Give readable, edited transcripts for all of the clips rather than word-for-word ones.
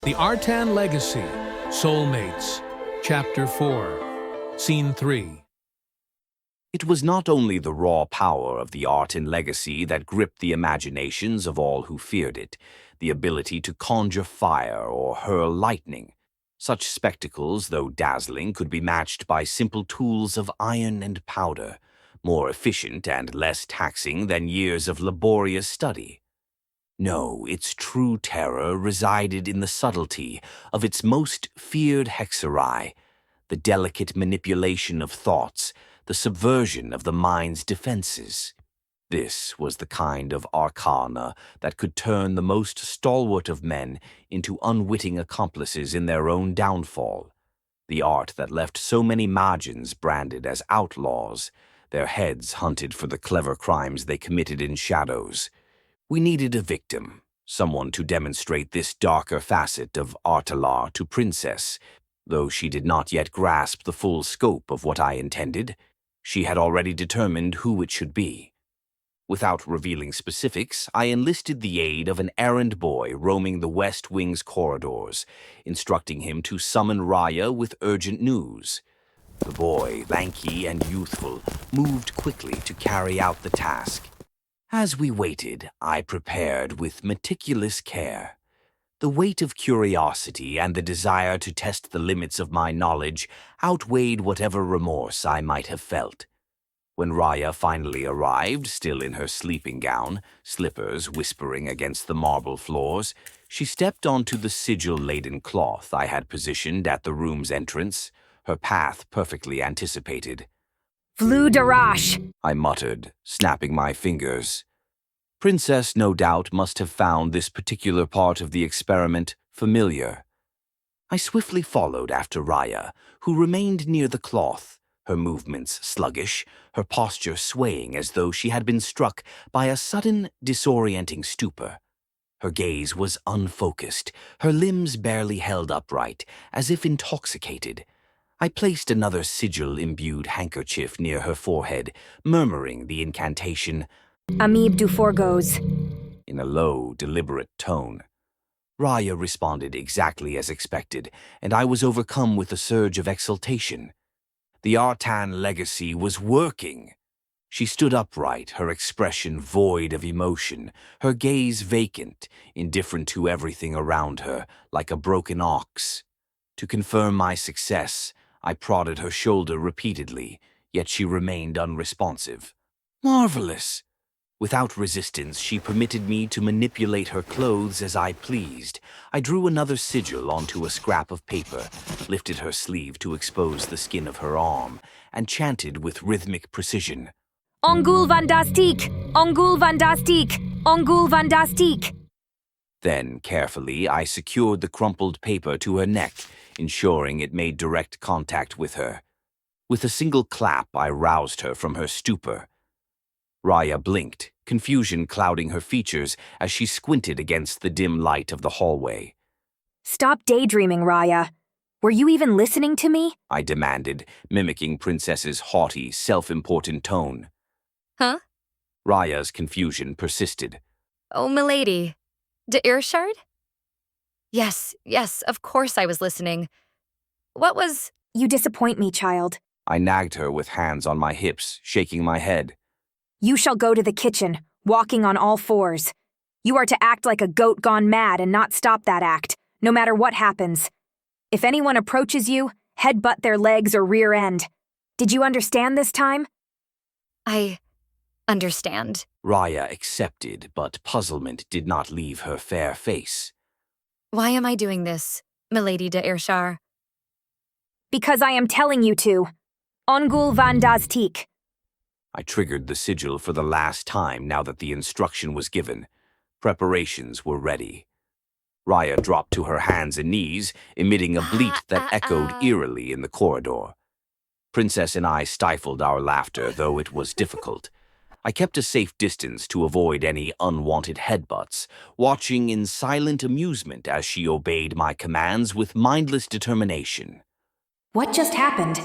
The Artan Legacy, Soulmates, Chapter 4, Scene 3. It was not only the raw power of the Artan Legacy that gripped the imaginations of all who feared it, the ability to conjure fire or hurl lightning. Such spectacles, though dazzling, could be matched by simple tools of iron and powder, more efficient and less taxing than years of laborious study. No, its true terror resided in the subtlety of its most feared hexerei, the delicate manipulation of thoughts, the subversion of the mind's defenses. This was the kind of arcana that could turn the most stalwart of men into unwitting accomplices in their own downfall, the art that left so many Magians branded as outlaws, their heads hunted for the clever crimes they committed in shadows. We needed a victim, someone to demonstrate this darker facet of Aufelia to Princess. Though she did not yet grasp the full scope of what I intended, she had already determined who it should be. Without revealing specifics, I enlisted the aid of an errand boy roaming the West Wing's corridors, instructing him to summon Raiya with urgent news. The boy, lanky and youthful, moved quickly to carry out the task. As we waited, I prepared with meticulous care. The weight of curiosity and the desire to test the limits of my knowledge outweighed whatever remorse I might have felt. When Raiya finally arrived, still in her sleeping gown, slippers whispering against the marble floors, she stepped onto the sigil-laden cloth I had positioned at the room's entrance, her path perfectly anticipated. Vlu Darash, I muttered, snapping my fingers. Princess, no doubt, must have found this particular part of the experiment familiar. I swiftly followed after Raiya, who remained near the cloth, her movements sluggish, her posture swaying as though she had been struck by a sudden, disorienting stupor. Her gaze was unfocused, her limbs barely held upright, as if intoxicated. I placed another sigil-imbued handkerchief near her forehead, murmuring the incantation, Amib du Forgos, in a low, deliberate tone. Raiya responded exactly as expected, and I was overcome with a surge of exultation. The Artan Legacy was working. She stood upright, her expression void of emotion, her gaze vacant, indifferent to everything around her, like a broken ox. To confirm my success, I prodded her shoulder repeatedly, yet she remained unresponsive. Marvelous! Without resistance, she permitted me to manipulate her clothes as I pleased. I drew another sigil onto a scrap of paper, lifted her sleeve to expose the skin of her arm, and chanted with rhythmic precision. Ongul Vandastik, Ongul Vandastik, Ongul Vandastik. Then, carefully, I secured the crumpled paper to her neck, ensuring it made direct contact with her. With a single clap, I roused her from her stupor. Raiya blinked, confusion clouding her features as she squinted against the dim light of the hallway. Stop daydreaming, Raiya. Were you even listening to me? I demanded, mimicking Princess's haughty, self-important tone. Huh? Raiya's confusion persisted. Oh, milady. De Irshard? Yes, of course I was listening. What was... You disappoint me, child. I nagged her with hands on my hips, shaking my head. You shall go to the kitchen, walking on all fours. You are to act like a goat gone mad and not stop that act, no matter what happens. If anyone approaches you, headbutt their legs or rear end. Did you understand this time? I understand. Raiya accepted, but puzzlement did not leave her fair face. Why am I doing this, milady de Irshar? Because I am telling you to. Ongul Vandastik. I triggered the sigil for the last time now that the instruction was given. Preparations were ready. Raiya dropped to her hands and knees, emitting a bleat that echoed eerily in the corridor. Princess and I stifled our laughter, though it was difficult. I kept a safe distance to avoid any unwanted headbutts, watching in silent amusement as she obeyed my commands with mindless determination. What just happened?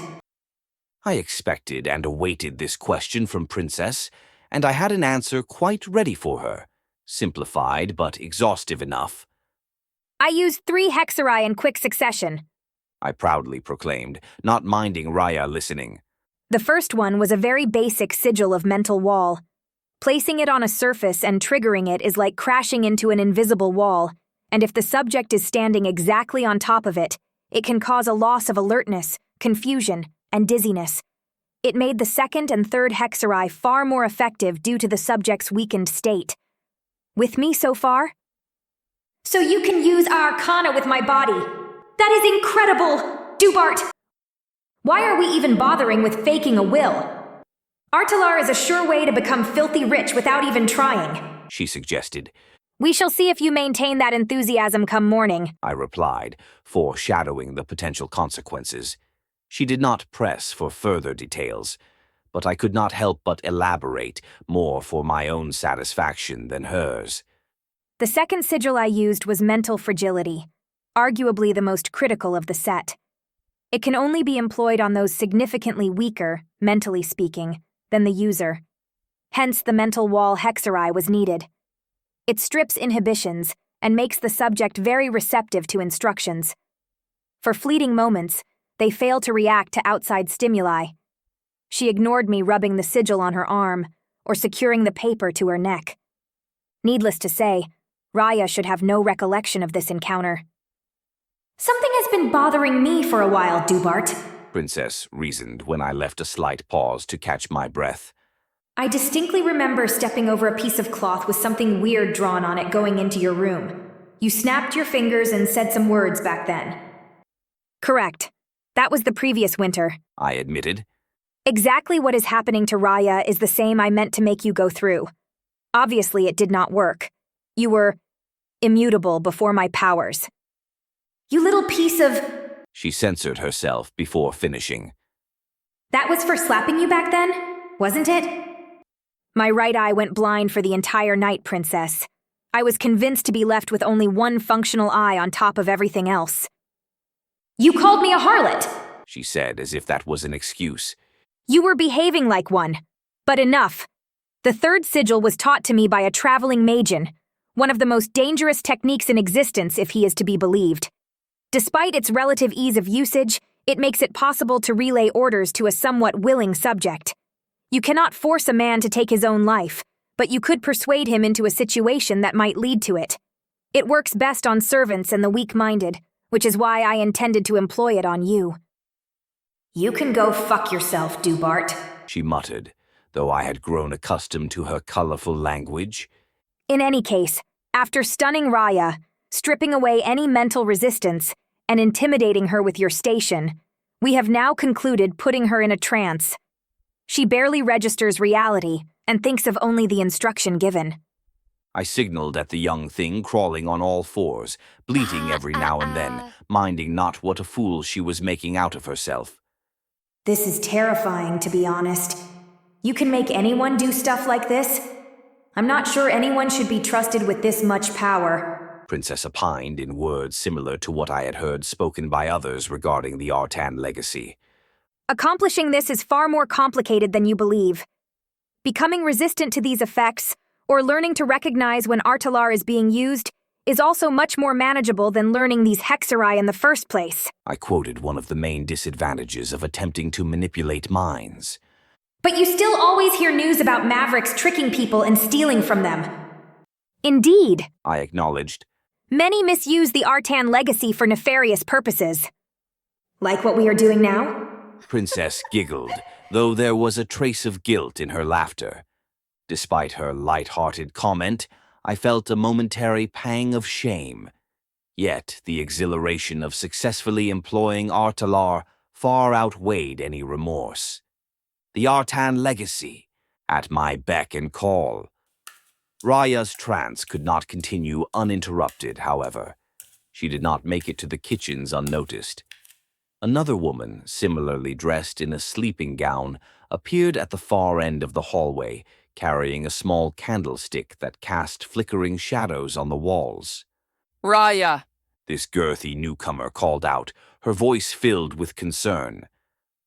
I expected and awaited this question from Princess, and I had an answer quite ready for her, simplified but exhaustive enough. I used 3 hexerei in quick succession. I proudly proclaimed, not minding Raiya listening. The first one was a very basic sigil of mental wall. Placing it on a surface and triggering it is like crashing into an invisible wall, and if the subject is standing exactly on top of it, it can cause a loss of alertness, confusion, and dizziness. It made the second and third hexerei far more effective due to the subject's weakened state. With me so far? So you can use arcana with my body. That is incredible, Dubart! Why are we even bothering with faking a will? Artalar is a sure way to become filthy rich without even trying, She suggested. We shall see if you maintain that enthusiasm come morning, I replied, foreshadowing the potential consequences. She did not press for further details, but I could not help but elaborate more for my own satisfaction than hers. The second sigil I used was mental fragility, arguably the most critical of the set. It can only be employed on those significantly weaker, mentally speaking, than the user. Hence the mental wall hexerei was needed. It strips inhibitions and makes the subject very receptive to instructions. For fleeting moments, they fail to react to outside stimuli. She ignored me rubbing the sigil on her arm or securing the paper to her neck. Needless to say, Raiya should have no recollection of this encounter. Something has been bothering me for a while, Dubart, Princess reasoned when I left a slight pause to catch my breath. I distinctly remember stepping over a piece of cloth with something weird drawn on it going into your room. You snapped your fingers and said some words back then. Correct. That was the previous winter, I admitted. Exactly what is happening to Raiya is the same I meant to make you go through. Obviously, it did not work. You were immutable before my powers. You little piece of... She censored herself before finishing. That was for slapping you back then, wasn't it? My right eye went blind for the entire night, Princess. I was convinced to be left with only one functional eye on top of everything else. You called me a harlot, She said as if that was an excuse. You were behaving like one. But enough. The third sigil was taught to me by a traveling magian, one of the most dangerous techniques in existence if he is to be believed. Despite its relative ease of usage, it makes it possible to relay orders to a somewhat willing subject. You cannot force a man to take his own life, but you could persuade him into a situation that might lead to it. It works best on servants and the weak-minded, which is why I intended to employ it on you. You can go fuck yourself, Dubart, She muttered, though I had grown accustomed to her colorful language. In any case, after stunning Raiya, stripping away any mental resistance, and intimidating her with your station, we have now concluded putting her in a trance. She barely registers reality and thinks of only the instruction given. I signaled at the young thing crawling on all fours, bleating every now and then, minding not what a fool she was making out of herself. This is terrifying, to be honest. You can make anyone do stuff like this? I'm not sure anyone should be trusted with this much power, Princess opined in words similar to what I had heard spoken by others regarding the Artan Legacy. Accomplishing this is far more complicated than you believe. Becoming resistant to these effects, or learning to recognize when Artalar is being used, is also much more manageable than learning these hexerei in the first place. I quoted one of the main disadvantages of attempting to manipulate minds. But you still always hear news about mavericks tricking people and stealing from them. Indeed, I acknowledged. Many misuse the Artan Legacy for nefarious purposes. Like what we are doing now? Princess giggled, though there was a trace of guilt in her laughter. Despite her light-hearted comment, I felt a momentary pang of shame. Yet the exhilaration of successfully employing Artalar far outweighed any remorse. The Artan Legacy, at my beck and call. Raiya's trance could not continue uninterrupted, however. She did not make it to the kitchens unnoticed. Another woman, similarly dressed in a sleeping gown, appeared at the far end of the hallway, carrying a small candlestick that cast flickering shadows on the walls. Raiya! This girthy newcomer called out, her voice filled with concern.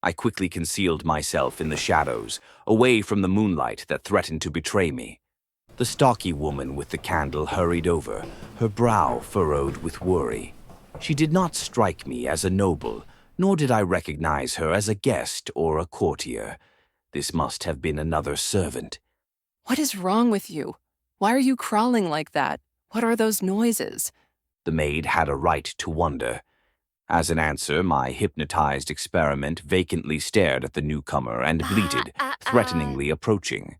I quickly concealed myself in the shadows, away from the moonlight that threatened to betray me. The stocky woman with the candle hurried over, her brow furrowed with worry. She did not strike me as a noble, nor did I recognize her as a guest or a courtier. This must have been another servant. What is wrong with you? Why are you crawling like that? What are those noises? The maid had a right to wonder. As an answer, my hypnotized experiment vacantly stared at the newcomer and bleated, threateningly approaching.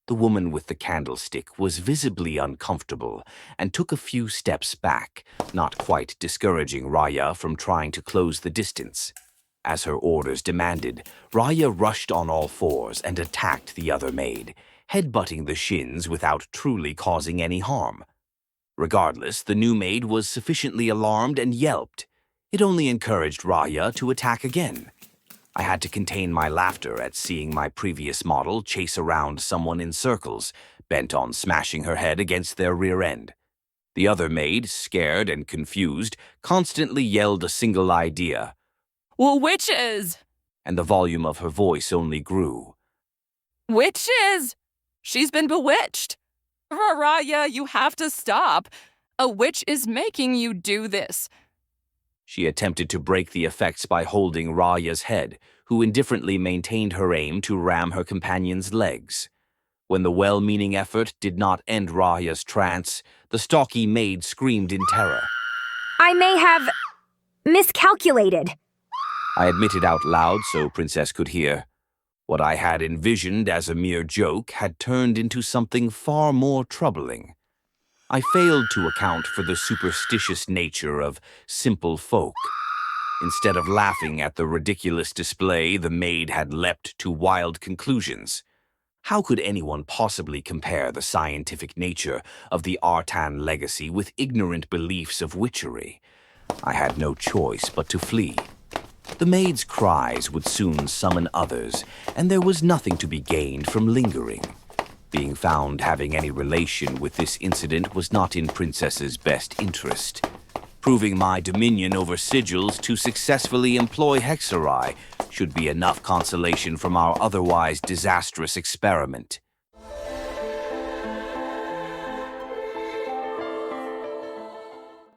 The woman with the candlestick was visibly uncomfortable and took a few steps back, not quite discouraging Raiya from trying to close the distance. As her orders demanded, Raiya rushed on all fours and attacked the other maid, headbutting the shins without truly causing any harm. Regardless, the new maid was sufficiently alarmed and yelped. It only encouraged Raiya to attack again. I had to contain my laughter at seeing my previous model chase around someone in circles, bent on smashing her head against their rear end. The other maid, scared and confused, constantly yelled a single idea. Well, witches! And the volume of her voice only grew. Witches! She's been bewitched! Raiya, you have to stop! A witch is making you do this. She attempted to break the effects by holding Raiya's head, who indifferently maintained her aim to ram her companion's legs. When the well-meaning effort did not end Raiya's trance, the stocky maid screamed in terror. I may have miscalculated. I admitted out loud so Princess could hear. What I had envisioned as a mere joke had turned into something far more troubling. I failed to account for the superstitious nature of simple folk. Instead of laughing at the ridiculous display, the maid had leapt to wild conclusions. How could anyone possibly compare the scientific nature of the Artan Legacy with ignorant beliefs of witchery? I had no choice but to flee. The maid's cries would soon summon others, and there was nothing to be gained from lingering. Being found having any relation with this incident was not in Princess's best interest. Proving my dominion over sigils to successfully employ hexerei should be enough consolation from our otherwise disastrous experiment.